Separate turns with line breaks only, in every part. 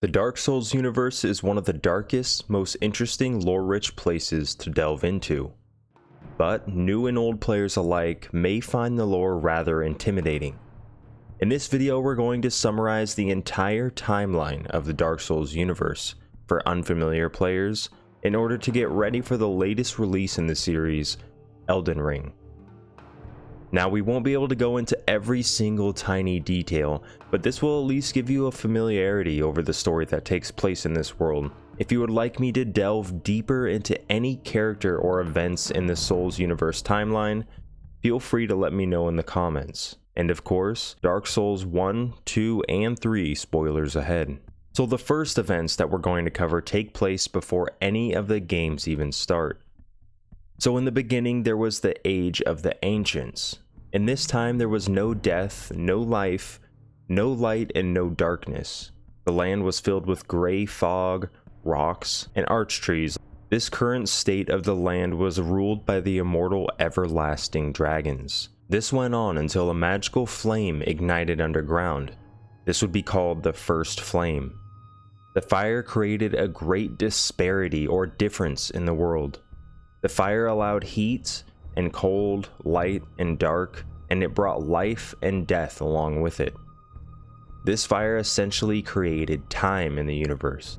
The Dark Souls universe is one of the darkest, most interesting lore-rich places to delve into. But new and old players alike may find the lore rather intimidating. In this video, we're going to summarize the entire timeline of the Dark Souls universe for unfamiliar players in order to get ready for the latest release in the series, Elden Ring. Now, we won't be able to go into every single tiny detail, but this will at least give you a familiarity over the story that takes place in this world. If you would like me to delve deeper into any character or events in the Souls universe timeline, feel free to let me know in the comments. And of course, Dark Souls 1, 2, and 3 spoilers ahead. So the first events that we're going to cover take place before any of the games even start. So in the beginning, there was the Age of the Ancients. In this time, there was no death, no life, no light, and no darkness. The land was filled with gray fog, rocks, and arch trees. This current state of the land was ruled by the immortal everlasting dragons. This went on until a magical flame ignited underground. This would be called the First Flame. The fire created a great disparity or difference in the world. The fire allowed heat and cold, light and dark, and it brought life and death along with it. This fire essentially created time in the universe.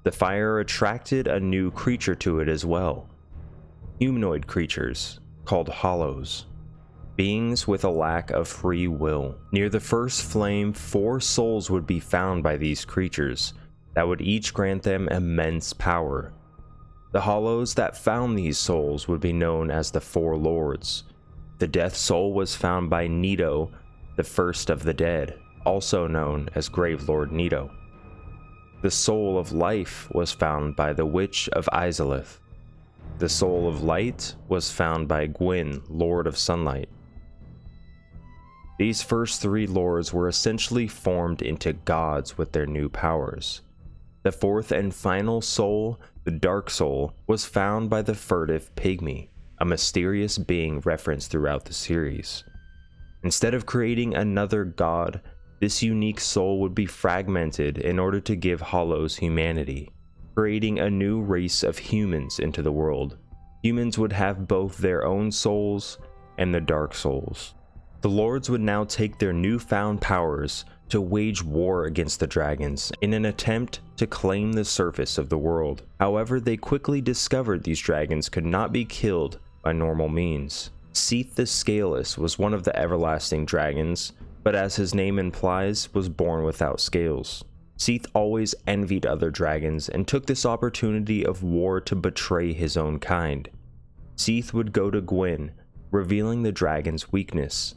The fire attracted a new creature to it as well. Humanoid creatures called hollows. Beings with a lack of free will. Near the First Flame, 4 souls would be found by these creatures that would each grant them immense power. The hollows that found these souls would be known as the Four Lords. The Death Soul was found by Nito, the first of the dead, also known as Gravelord Nito. The Soul of Life was found by the Witch of Izalith. The Soul of Light was found by Gwyn, Lord of Sunlight. These first 3 lords were essentially formed into gods with their new powers. The fourth and final soul, the Dark Soul, was found by the Furtive Pygmy, a mysterious being referenced throughout the series. Instead of creating another god, this unique soul would be fragmented in order to give hollows humanity, creating a new race of humans into the world. Humans would have both their own souls and the Dark Souls. The lords would now take their newfound powers to wage war against the dragons in an attempt to claim the surface of the world. However, they quickly discovered these dragons could not be killed by normal means. Seath the Scaleless was one of the everlasting dragons, but as his name implies, was born without scales. Seath always envied other dragons and took this opportunity of war to betray his own kind. Seath would go to Gwyn, revealing the dragon's weakness.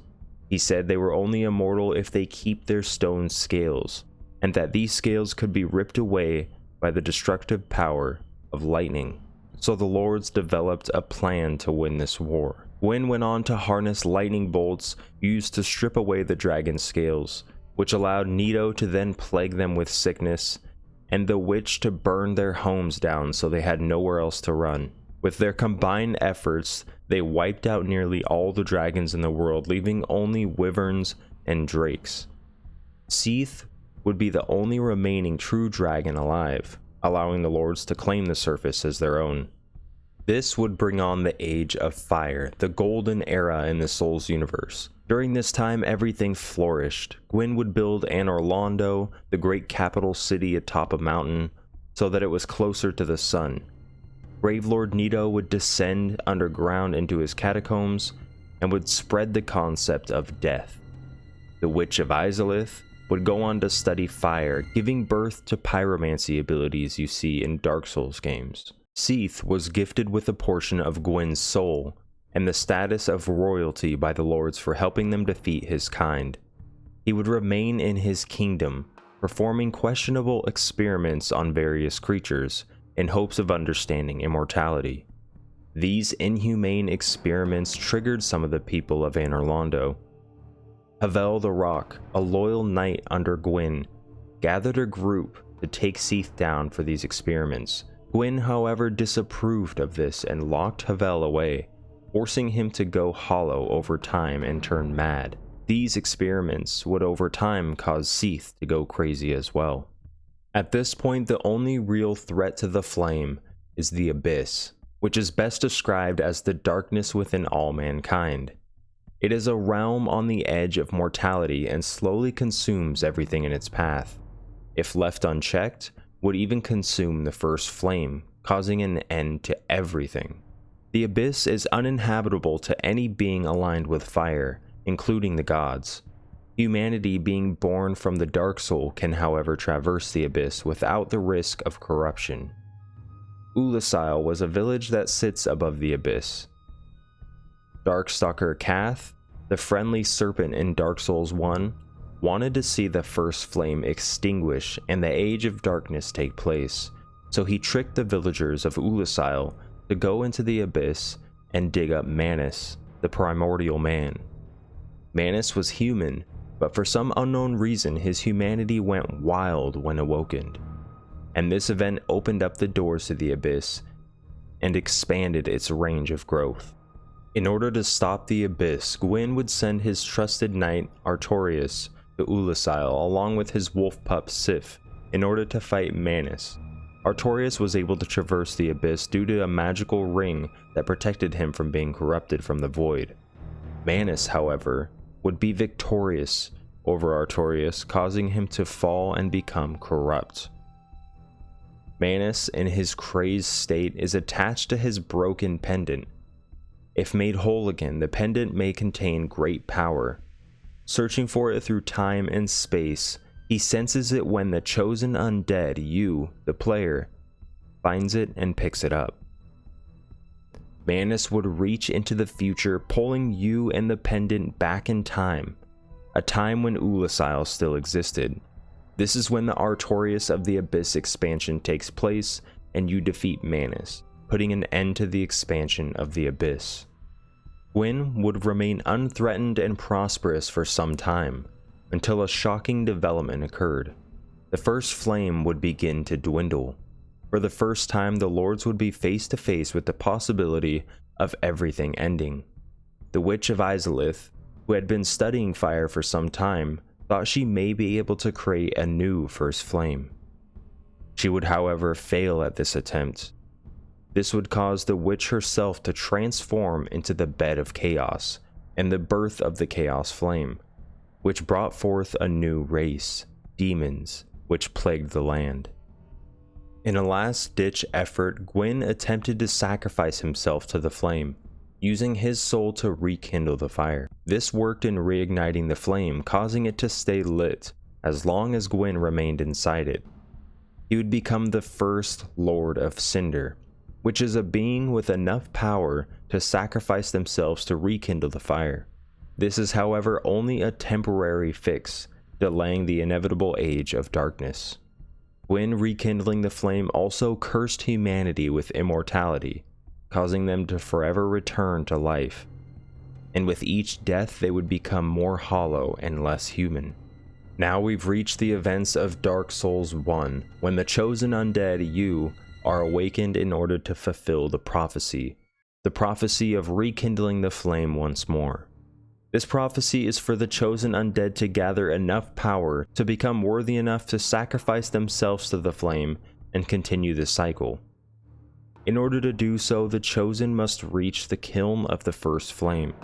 He said they were only immortal if they keep their stone scales, and that these scales could be ripped away by the destructive power of lightning. So the lords developed a plan to win this war. Gwyn went on to harness lightning bolts used to strip away the dragon's scales, which allowed Nito to then plague them with sickness, and the witch to burn their homes down so they had nowhere else to run. With their combined efforts, they wiped out nearly all the dragons in the world, leaving only wyverns and drakes. Seath would be the only remaining true dragon alive, allowing the lords to claim the surface as their own. This would bring on the Age of Fire, the golden era in the Souls universe. During this time, everything flourished. Gwyn would build Anor Londo, the great capital city atop a mountain, so that it was closer to the sun. Gravelord Nito would descend underground into his catacombs and would spread the concept of death. The Witch of Izalith would go on to study fire, giving birth to pyromancy abilities you see in Dark Souls games. Seath was gifted with a portion of Gwyn's soul and the status of royalty by the lords for helping them defeat his kind. He would remain in his kingdom, performing questionable experiments on various creatures in hopes of understanding immortality. These inhumane experiments triggered some of the people of Anor Londo. Havel the Rock, a loyal knight under Gwyn, gathered a group to take Seath down for these experiments. Gwyn, however, disapproved of this and locked Havel away, forcing him to go hollow over time and turn mad. These experiments would over time cause Seath to go crazy as well. At this point, the only real threat to the flame is the abyss, which is best described as the darkness within all mankind. It is a realm on the edge of mortality and slowly consumes everything in its path. If left unchecked, would even consume the first flame, causing an end to everything. The abyss is uninhabitable to any being aligned with fire, including the gods. Humanity being born from the Dark Soul can however traverse the abyss without the risk of corruption. Oolacile was a village that sits above the abyss. Darkstalker Kath, the friendly serpent in Dark Souls 1, wanted to see the first flame extinguish and the Age of Darkness take place, so he tricked the villagers of Oolacile to go into the abyss and dig up Manus, the primordial man. Manus was human, but for some unknown reason his humanity went wild when awakened, and this event opened up the doors to the abyss and expanded its range of growth. In order to stop the abyss, Gwyn would send his trusted knight Artorias to Oolacile along with his wolf pup Sif in order to fight Manus. Artorias was able to traverse the abyss due to a magical ring that protected him from being corrupted from the void. Manus, however, would be victorious over Artorias, causing him to fall and become corrupt. Manus, in his crazed state, is attached to his broken pendant. If made whole again, the pendant may contain great power. Searching for it through time and space, he senses it when the chosen undead, you, the player, finds it and picks it up. Manus would reach into the future, pulling you and the pendant back in time, a time when Oolacile still existed. This is when the Artorias of the Abyss expansion takes place and you defeat Manus, putting an end to the expansion of the Abyss. Gwyn would remain unthreatened and prosperous for some time, until a shocking development occurred. The first flame would begin to dwindle. For the first time, the lords would be face to face with the possibility of everything ending. The Witch of Izalith, who had been studying fire for some time, thought she may be able to create a new first flame. She would, however, fail at this attempt. This would cause the witch herself to transform into the bed of chaos and the birth of the Chaos Flame, which brought forth a new race, demons, which plagued the land. In a last-ditch effort, Gwyn attempted to sacrifice himself to the flame, using his soul to rekindle the fire. This worked in reigniting the flame, causing it to stay lit as long as Gwyn remained inside it. He would become the first Lord of Cinder, which is a being with enough power to sacrifice themselves to rekindle the fire. This is, however, only a temporary fix, delaying the inevitable Age of Darkness. Gwyn rekindling the flame also cursed humanity with immortality, causing them to forever return to life, and with each death they would become more hollow and less human. Now we've reached the events of Dark Souls 1, when the chosen undead, you, are awakened in order to fulfill the prophecy of rekindling the flame once more. This prophecy is for the chosen undead to gather enough power to become worthy enough to sacrifice themselves to the flame and continue the cycle. In order to do so, the chosen must reach the kiln of the first flame.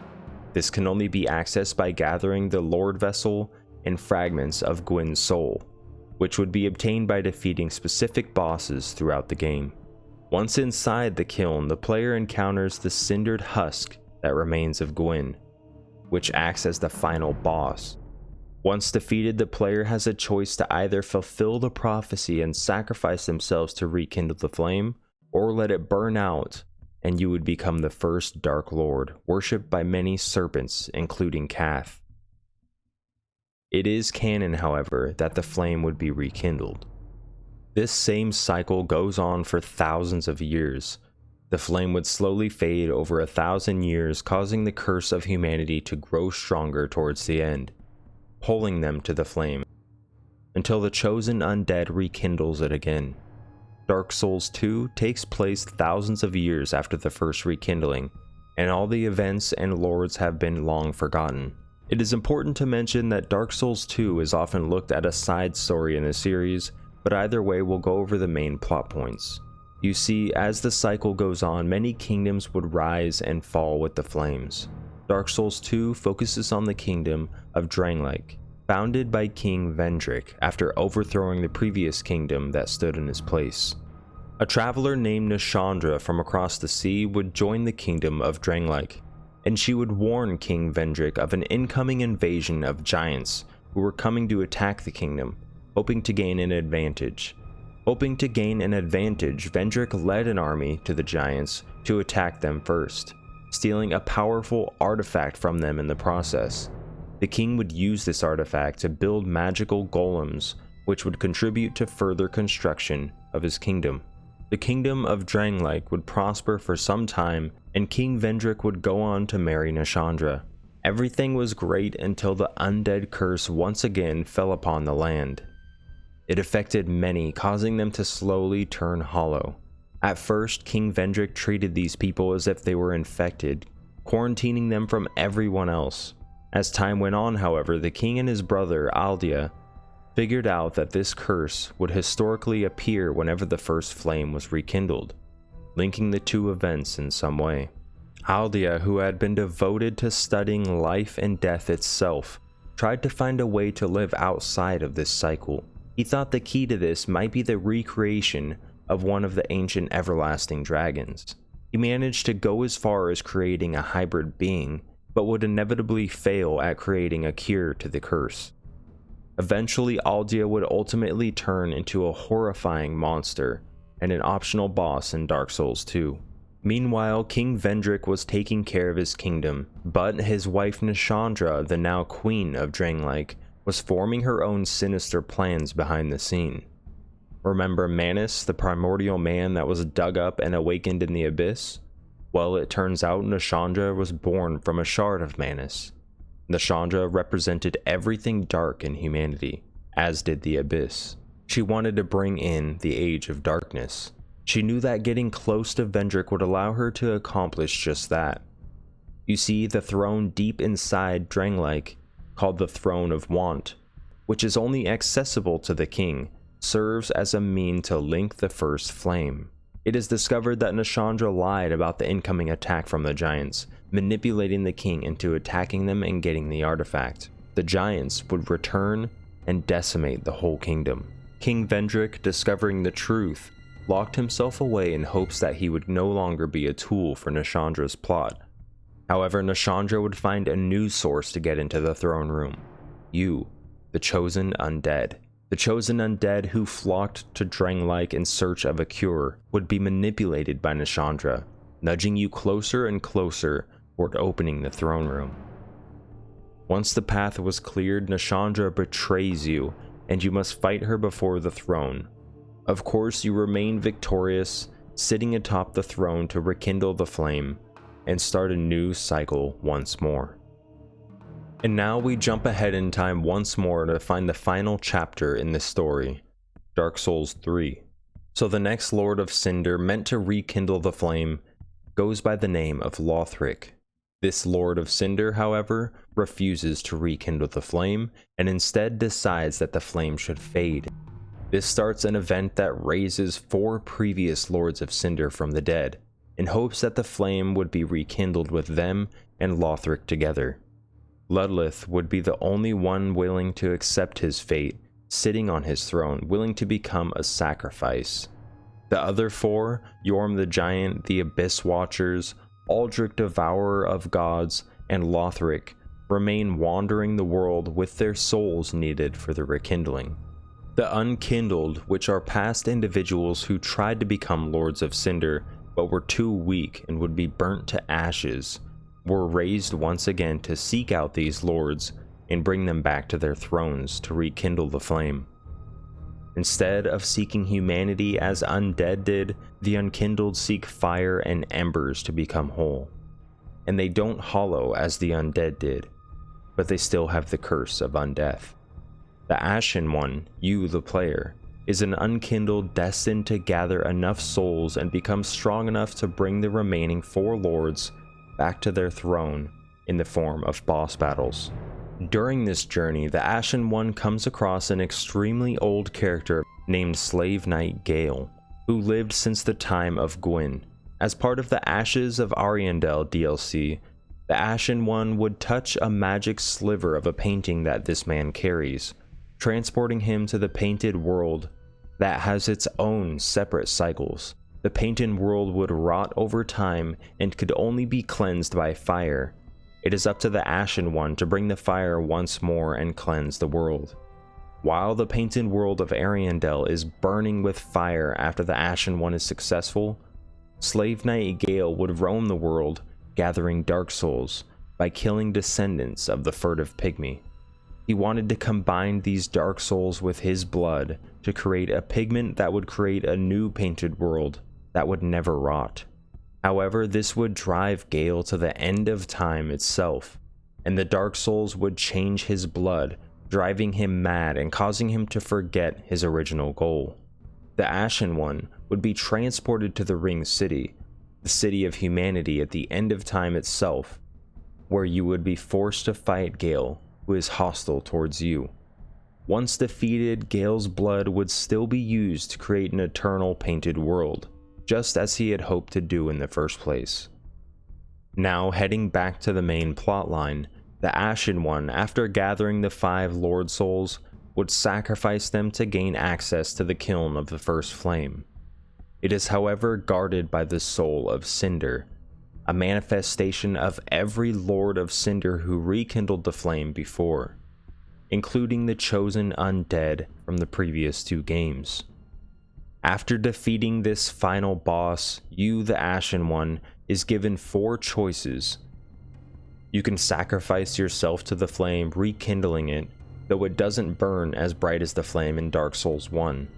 This can only be accessed by gathering the Lord Vessel and fragments of Gwyn's soul, which would be obtained by defeating specific bosses throughout the game. Once inside the kiln, the player encounters the cindered husk that remains of Gwyn, which acts as the final boss. Once defeated, the player has a choice to either fulfill the prophecy and sacrifice themselves to rekindle the flame, or let it burn out, and you would become the first Dark Lord, worshipped by many serpents, including Kath. It is canon, however, that the flame would be rekindled. This same cycle goes on for thousands of years. The flame would slowly fade over 1,000 years, causing the curse of humanity to grow stronger towards the end, pulling them to the flame, until the chosen undead rekindles it again. Dark Souls 2 takes place thousands of years after the first rekindling, and all the events and lords have been long forgotten. It is important to mention that Dark Souls 2 is often looked at a side story in the series, but either way we'll go over the main plot points. You see, as the cycle goes on, many kingdoms would rise and fall with the flames. Dark Souls 2 focuses on the kingdom of Drangleic, founded by King Vendrick after overthrowing the previous kingdom that stood in his place. A traveler named Nashandra from across the sea would join the kingdom of Drangleic, and she would warn King Vendrick of an incoming invasion of giants who were coming to attack the kingdom, hoping to gain an advantage. Hoping to gain an advantage, Vendrick led an army to the giants to attack them first, stealing a powerful artifact from them in the process. The king would use this artifact to build magical golems, which would contribute to further construction of his kingdom. The kingdom of Drangleic would prosper for some time, and King Vendrick would go on to marry Nashandra. Everything was great until the undead curse once again fell upon the land. It affected many, causing them to slowly turn hollow. At first, King Vendrick treated these people as if they were infected, quarantining them from everyone else. As time went on, however, the king and his brother, Aldia, figured out that this curse would historically appear whenever the first flame was rekindled, linking the two events in some way. Aldia, who had been devoted to studying life and death itself, tried to find a way to live outside of this cycle. He thought the key to this might be the recreation of one of the ancient everlasting dragons. He managed to go as far as creating a hybrid being, but would inevitably fail at creating a cure to the curse. Eventually, Aldia would ultimately turn into a horrifying monster and an optional boss in Dark Souls 2. Meanwhile, King Vendrick was taking care of his kingdom, but his wife Nashandra, the now Queen of Drangleic, was forming her own sinister plans behind the scene. Remember Manus, the primordial man that was dug up and awakened in the abyss? Well, it turns out Nashandra was born from a shard of Manus. Nashandra represented everything dark in humanity, as did the abyss. She wanted to bring in the Age of Darkness. She knew that getting close to Vendrick would allow her to accomplish just that. You see, the throne deep inside Drangleic, called the Throne of Want, which is only accessible to the king, serves as a mean to link the first flame. It is discovered that Nashandra lied about the incoming attack from the giants, manipulating the king into attacking them and getting the artifact. The giants would return and decimate the whole kingdom. King Vendrick, discovering the truth, locked himself away in hopes that he would no longer be a tool for Nashandra's plot. However, Nashandra would find a new source to get into the throne room. You, the chosen undead. The chosen undead who flocked to Drangleic in search of a cure would be manipulated by Nashandra, nudging you closer and closer toward opening the throne room. Once the path was cleared, Nashandra betrays you, and you must fight her before the throne. Of course, you remain victorious, sitting atop the throne to rekindle the flame and start a new cycle once more. And now we jump ahead in time once more to find the final chapter in this story, Dark Souls 3. So the next Lord of Cinder, meant to rekindle the flame, goes by the name of Lothric. This Lord of Cinder, however, refuses to rekindle the flame and instead decides that the flame should fade. This starts an event that raises 4 previous Lords of Cinder from the dead, in hopes that the flame would be rekindled with them and Lothric together. Ludleth would be the only one willing to accept his fate, sitting on his throne, willing to become a sacrifice. The other 4, Yorm the Giant, the Abyss Watchers, Aldrich Devourer of Gods, and Lothric, remain wandering the world with their souls needed for the rekindling. The Unkindled, which are past individuals who tried to become Lords of Cinder, but were too weak and would be burnt to ashes, were raised once again to seek out these lords and bring them back to their thrones to rekindle the flame. Instead of seeking humanity as undead did, the Unkindled seek fire and embers to become whole. And they don't hollow as the undead did, but they still have the curse of undeath. The Ashen One, you the player, is an Unkindled destined to gather enough souls and become strong enough to bring the remaining 4 lords back to their throne in the form of boss battles. During this journey, the Ashen One comes across an extremely old character named Slave Knight Gale, who lived since the time of Gwyn. As part of the Ashes of Ariandel DLC, the Ashen One would touch a magic sliver of a painting that this man carries, transporting him to the painted world that has its own separate cycles. The painted world would rot over time and could only be cleansed by fire. It is up to the Ashen One to bring the fire once more and cleanse the world. While the painted world of Ariandel is burning with fire after the Ashen One is successful, Slave Knight Gale would roam the world, gathering dark souls by killing descendants of the furtive pygmy. He wanted to combine these dark souls with his blood to create a pigment that would create a new painted world that would never rot. However, this would drive Gale to the end of time itself, and the dark souls would change his blood, driving him mad and causing him to forget his original goal. The Ashen One would be transported to the Ring City, the city of humanity at the end of time itself, where you would be forced to fight Gale, who is hostile towards you. Once defeated, Gale's blood would still be used to create an eternal painted world, just as he had hoped to do in the first place. Now, heading back to the main plotline, the Ashen One, after gathering the 5 Lord Souls, would sacrifice them to gain access to the kiln of the First Flame. It is, however, guarded by the soul of Cinder, a manifestation of every Lord of Cinder who rekindled the flame before, including the chosen undead from the previous 2 games. After defeating this final boss, you, the Ashen One, is given 4 choices. You can sacrifice yourself to the flame, rekindling it, though it doesn't burn as bright as the flame in Dark Souls 1.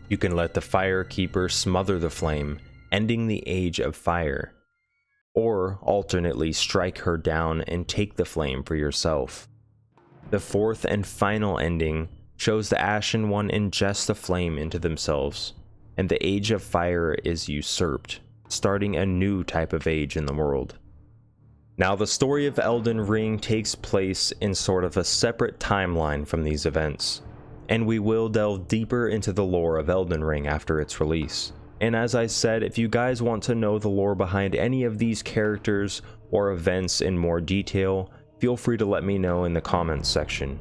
You can let the Fire Keeper smother the flame, ending the Age of Fire, or alternately strike her down and take the flame for yourself. The 4th and final ending shows the Ashen One ingest the flame into themselves, and the Age of Fire is usurped, starting a new type of age in the world. Now, the story of Elden Ring takes place in sort of a separate timeline from these events, and we will delve deeper into the lore of Elden Ring after its release. And as I said, if you guys want to know the lore behind any of these characters or events in more detail, feel free to let me know in the comments section.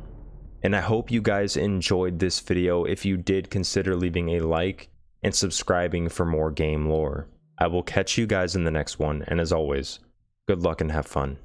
And I hope you guys enjoyed this video. If you did, consider leaving a like and subscribing for more game lore. I will catch you guys in the next one, and as always, good luck and have fun.